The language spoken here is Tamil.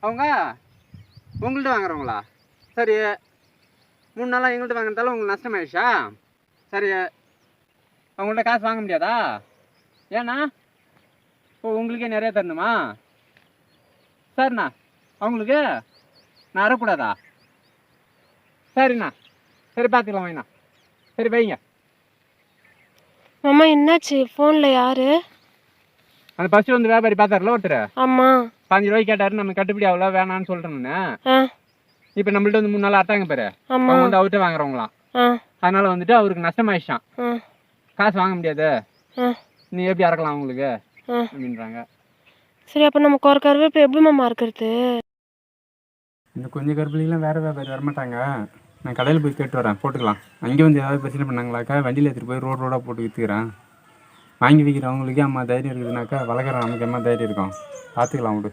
அவங்க உங்கள்கிட்ட வாங்குறவங்களா? சரி, 3 நாளாக எங்கள்கிட்ட வாங்குறதால உங்களுக்கு நஷ்டமாயிடுச்சா? சரி, அவங்கள்ட்ட காசு வாங்க முடியாதா? ஏண்ணா இப்போ உங்களுக்கே நிறைய தரணுமா? சரிண்ணா, அவங்களுக்கு நான் வரக்கூடாதா? சரிண்ணா, சரி பார்த்துக்கலாம் வைண்ணா. சரி வைங்க. மாமா என்னாச்சு? ஃபோனில் யாரு? அந்த ஃபஸ்ட்டு வந்து வியாபாரி பார்த்தாருல ஒருத்தர், ஆமாம். 5 ரூபாய்க்கு கேட்டாரு. நம்ம கட்டுப்படி அவ்வளோ வேணான்னு சொல்கிறேன்னு. ஆ இப்போ நம்மள்ட்ட வந்து 3 நாள் அட்டாங்க பாரு, அவங்க ஆமாம். வந்து அவர்கிட்ட வாங்குறவங்களாம். ஆ அதனால வந்துட்டு அவருக்கு நஷ்டமாயிடுச்சான். ஆ காசு வாங்க முடியாது, ஆ நீ எப்படி அறக்கலாம் அவங்களுக்கு ஆ அப்படின்றாங்க. சரி, அப்போ நமக்கு ஒரு கருவேப்பிலை எப்படி மாமா இருக்கிறது? இந்த கொஞ்சம் கருப்பிலாம் வேறு வியாபாரி வரமாட்டாங்க. நான் கடையில் போய் கேட்டு வரேன், போட்டுக்கலாம். அங்கே வந்து ஏதாவது பிரச்சனை பண்ணாங்களாக்கா வண்டியில் எடுத்துகிட்டு போய் ரோடாக போட்டு விற்றுக்கிறேன். வாங்கி விற்கிறவங்களுக்கே அம்மா தைரியம் இருக்குதுனாக்கா வளர்க்குற நமக்கு அம்மா தைரியம் இருக்கும். பார்த்துக்கலாம் விடு.